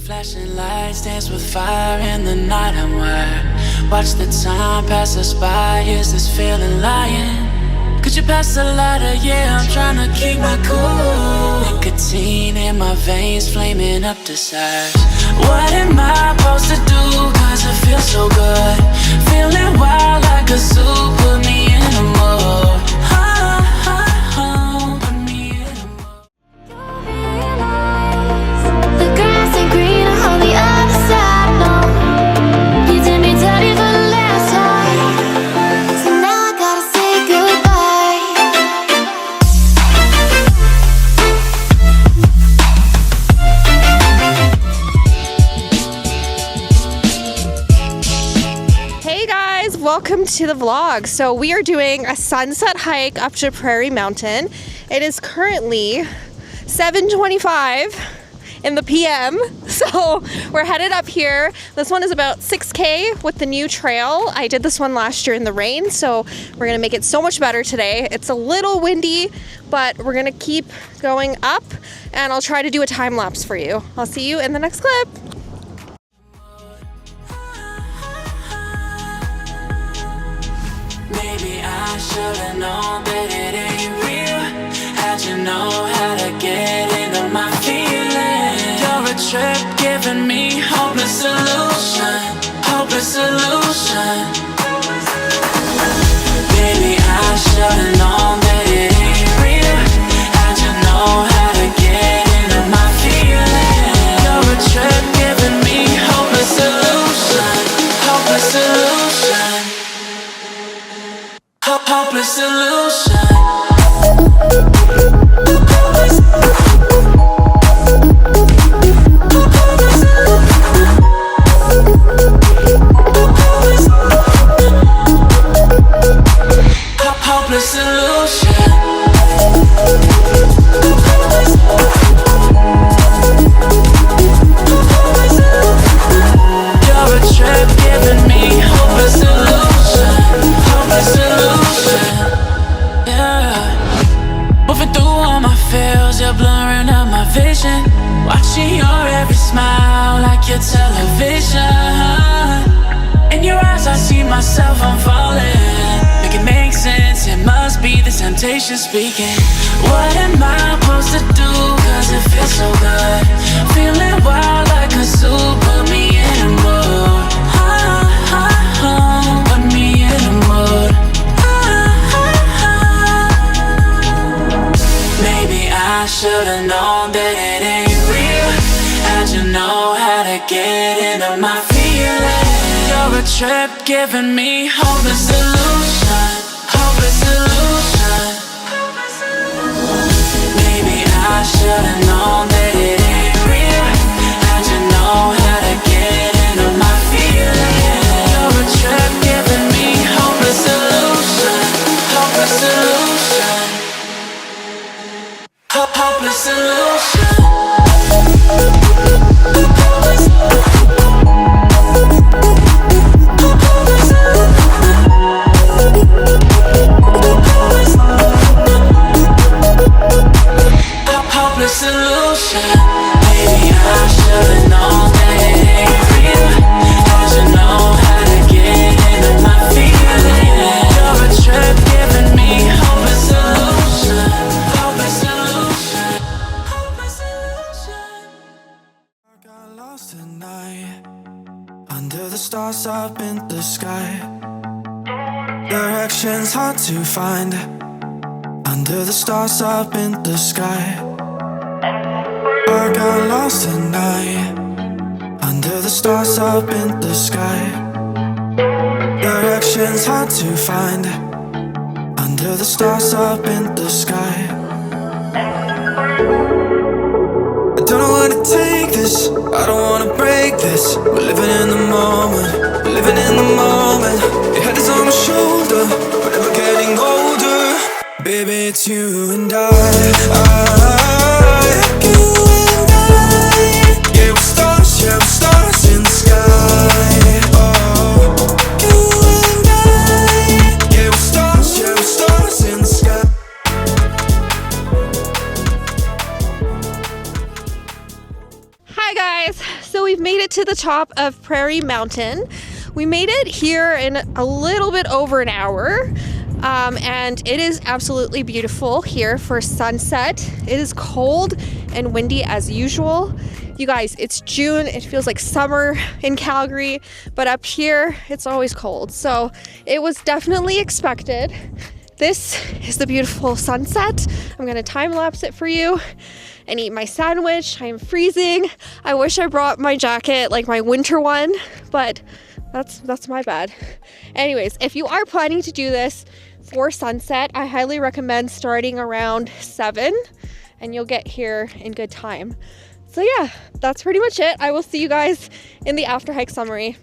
Flashing lights dance with fire in the night. I'm wired. Watch the time pass us by. Is this feeling lying? Could you pass the lighter? Yeah, I'm trying to keep my cool. Nicotine in my veins, flaming up desires. What am I supposed to do? Cause it feels so good. Feeling wild like a zoo. Put me in a mood. Put me in a mood. The grass ain't green on the other side, no. You did me dirty for the last time, so now I gotta say goodbye. Hey guys, welcome to the vlog. So we are doing a sunset hike up to Prairie Mountain. It is currently 7:25 in the PM, so we're headed up here. This one is about 6K with the new trail. I did this one last year in the rain, so we're gonna make it so much better today. It's a little windy, but we're gonna keep going up, and I'll try to do a time lapse for you. I'll see you in the next clip. Maybe I should've known that it ain't real. How'd you know how to get into my feelings? You're a trip giving me hopeless solution. Hopeless solution. Baby, I should've known that it ain't real. How'd you know how to get into my feelings? You're a trip giving me hopeless solution. Hopeless solution. Hopeless solution. Hopeless solution. You're a trip giving me hopeless solution. Hopeless solution. Yeah. Moving through all my feels, you're blurring out my vision. Watching your every smile like your television. In your eyes I see myself, I'm falling. Make it make sense, it must be the temptation speaking. What am I supposed to do? Cause it feels so good. Feeling wild like a zoo. Put me in a mood. Put me in a mood. Maybe I should've known that it ain't real. How'd you know how to get into my feelings? You're a trip giving me hopeless solution. Hopeless solution. Maybe I should've known that it ain't real. How'd you know how to get into my feelings? You're a trip giving me hopeless solution. Hopeless solution. Hopeless solution. Hopeless solution. Maybe I should've known that it ain't real. How'd you know how to get into my feelings? You're a trip giving me hopeless solution. Hopeless solution. Hopeless solution. I got lost at night under the stars up in the sky. Directions hard to find under the stars up in the sky. I got lost at night under the stars up in the sky. Directions hard to find under the stars up in the sky. I don't know where to take this, I don't wanna break this. We're living in the moment, we're living in the moment. Your head is on my shoulder, we're never getting older. Baby, it's you and I. Yeah, we're stars in the sky. Oh, you and I. Yeah, we're stars in the sky. Hi guys, so we've made it to the top of Prairie Mountain. We made it here in a little bit over an hour, and it is absolutely beautiful here for sunset. It is cold and windy as usual. You guys, it's June, it feels like summer in Calgary, but up here it's always cold, so it was definitely expected. This is the beautiful sunset. I'm gonna time lapse it for you and eat my sandwich. I am freezing. I wish I brought my jacket, like my winter one, but that's my bad. Anyways, if you are planning to do this for sunset, I highly recommend starting around 7 and you'll get here in good time. So yeah, that's pretty much it. I will see you guys in the after hike summary.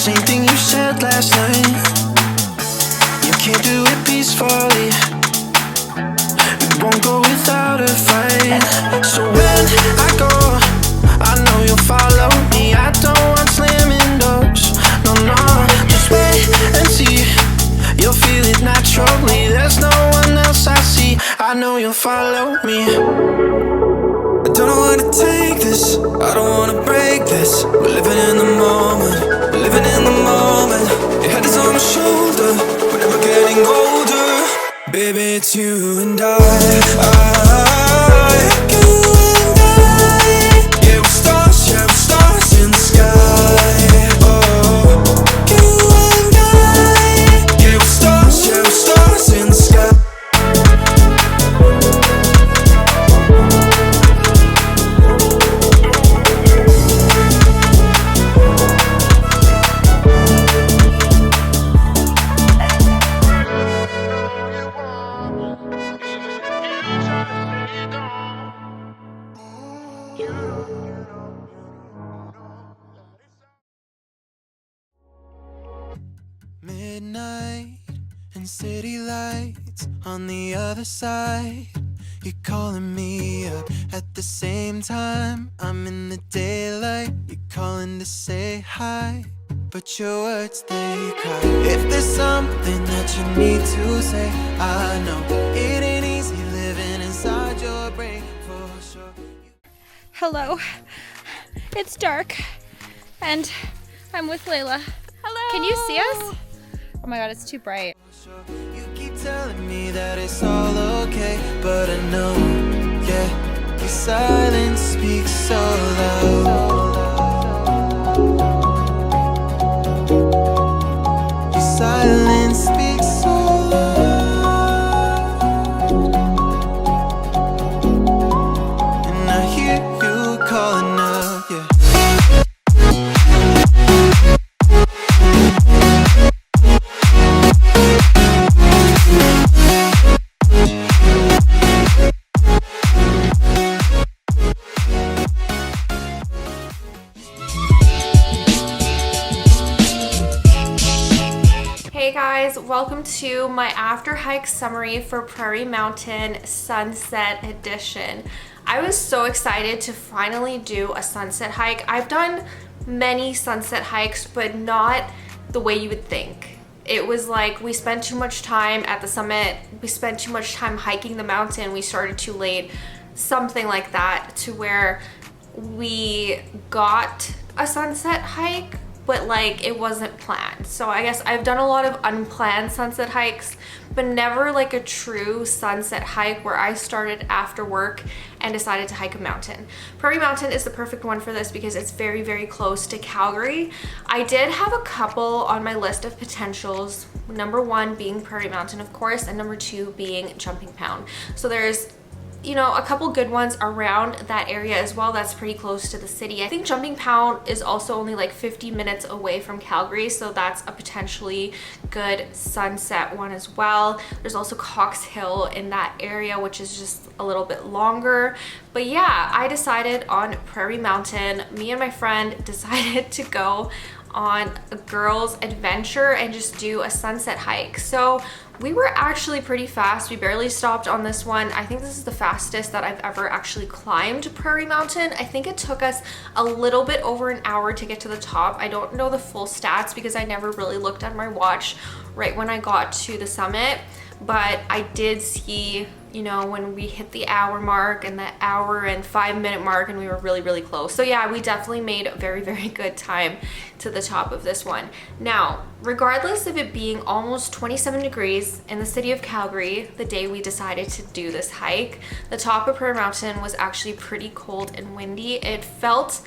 Same thing you said last night. You can't do it peacefully. It won't go without a fight. So when I go, I know you'll follow me. I don't want slamming doors. No, no, just wait and see. You'll feel it naturally. There's no one else I see. I know you'll follow me. I don't know how to take this. I don't wanna break this. We're living in the moment. Living in the moment, your head is on my shoulder. We're never getting older. Baby, it's you and I. Yeah, we're stars in the sky. Oh, you and I. Yeah, we're stars in the sky. Midnight and city lights on the other side. You're calling me up at the same time. I'm in the daylight. You're calling to say hi, but your words they cry. If there's something that you need to say, I know it ain't easy living inside your brain for sure. Hello. It's dark and I'm with Layla. Hello. Can you see us? Oh my god, it's too bright. You keep telling me that it's all okay, but I know, yeah, your silence speaks so loud. Your silence speaks so loud. And I hear you calling out, yeah. Hey guys, welcome to my after hike summary for Prairie Mountain Sunset Edition. I was so excited to finally do a sunset hike. I've done many sunset hikes, but not the way you would think. It was like we spent too much time at the summit, we spent too much time hiking the mountain, we started too late, something like that, to where we got a sunset hike, but like it wasn't planned. So I guess I've done a lot of unplanned sunset hikes, but never like a true sunset hike where I started after work and decided to hike a mountain. Prairie Mountain is the perfect one for this because it's very, very close to Calgary. I did have a couple on my list of potentials. Number 1 being Prairie Mountain, of course, and number 2 being Jumping Pound. So there's, you know, a couple good ones around that area as well. That's pretty close to the city. I think Jumping Pound is also only like 50 minutes away from Calgary, so that's a potentially good sunset one as well. There's also Cox Hill in that area, which is just a little bit longer. But yeah, I decided on Prairie Mountain. Me and my friend decided to go on a girls' adventure and just do a sunset hike. So we were actually pretty fast. We barely stopped on this one. I think this is the fastest that I've ever actually climbed Prairie Mountain. I think it took us a little bit over an hour to get to the top. I don't know the full stats because I never really looked at my watch right when I got to the summit, but I did see, you know, when we hit the hour mark and the hour and 5-minute mark, and we were really, really close. So yeah, we definitely made a very, very good time to the top of this one. Now, regardless of it being almost 27 degrees in the city of Calgary, the day we decided to do this hike, the top of Prairie Mountain was actually pretty cold and windy. It felt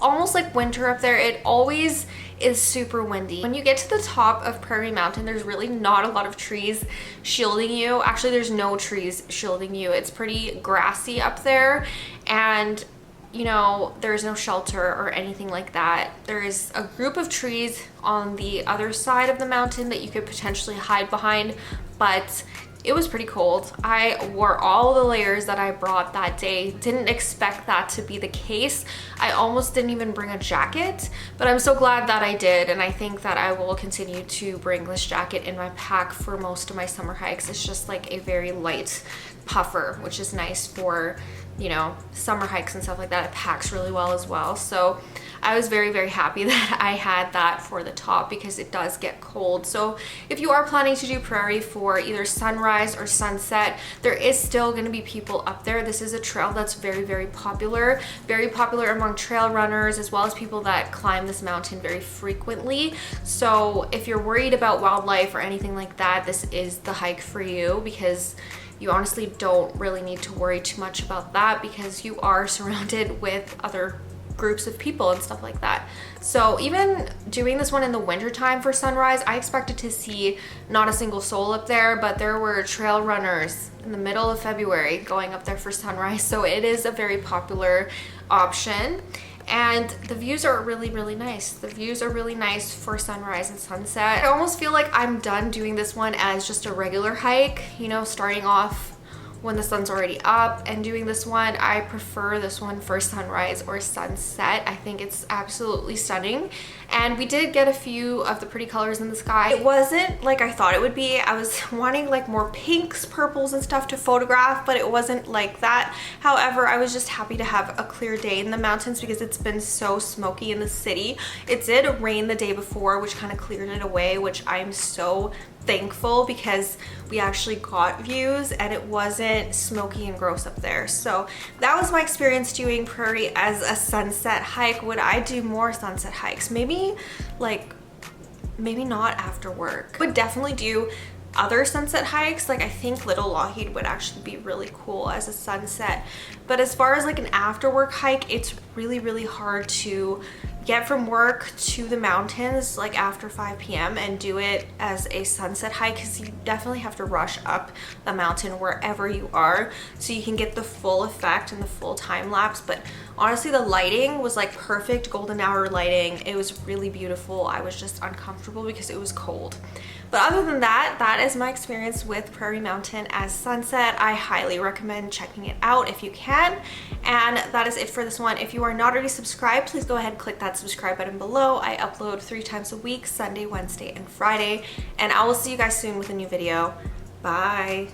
almost like winter up there. It always is super windy. When you get to the top of Prairie Mountain, there's really not a lot of trees shielding you. Actually, there's no trees shielding you. It's pretty grassy up there, and you know, there's no shelter or anything like that. There is a group of trees on the other side of the mountain that you could potentially hide behind, but it was pretty cold. I wore all the layers that I brought that day. Didn't expect that to be the case. I almost didn't even bring a jacket, but I'm so glad that I did, and I think that I will continue to bring this jacket in my pack for most of my summer hikes. It's just like a very light puffer, which is nice for, you know, summer hikes and stuff like that. It packs really well as well. So I was very, very happy that I had that for the top because it does get cold. So if you are planning to do Prairie for either sunrise or sunset, there is still going to be people up there. This is a trail that's very, very popular among trail runners, as well as people that climb this mountain very frequently. So if you're worried about wildlife or anything like that, this is the hike for you, because you honestly don't really need to worry too much about that because you are surrounded with other groups of people and stuff like that. So even doing this one in the winter time for sunrise, I expected to see not a single soul up there, but there were trail runners in the middle of February going up there for sunrise. So it is a very popular option, and the views are really, really nice. The views are really nice for sunrise and sunset. I almost feel like I'm done doing this one as just a regular hike, you know, starting off when the sun's already up and doing this one. I prefer this one for sunrise or sunset. I think it's absolutely stunning, and we did get a few of the pretty colors in the sky. It wasn't like I thought it would be. I was wanting like more pinks, purples and stuff to photograph, but it wasn't like that. However, I was just happy to have a clear day in the mountains because it's been so smoky in the city. It did rain the day before, which kind of cleared it away, which I'm so thankful because we actually got views and it wasn't smoky and gross up there. So that was my experience doing Prairie as a sunset hike. Would I do more sunset hikes? Maybe not after work. Would definitely do other sunset hikes. Like I think Little Lougheed would actually be really cool as a sunset, but as far as like an after work hike, it's really, really hard to get from work to the mountains like after 5 p.m. and do it as a sunset hike, because you definitely have to rush up the mountain wherever you are so you can get the full effect and the full time lapse. But honestly, the lighting was like perfect golden hour lighting. It was really beautiful. I was just uncomfortable because it was cold. But other than that, that is my experience with Prairie Mountain as sunset. I highly recommend checking it out if you can. And that is it for this one. If you are not already subscribed, please go ahead and click that subscribe button below. I upload 3 times a week, Sunday, Wednesday, and Friday. And I will see you guys soon with a new video. Bye.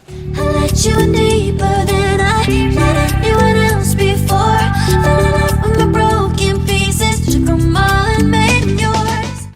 I let you in deeper than I let anyone else before.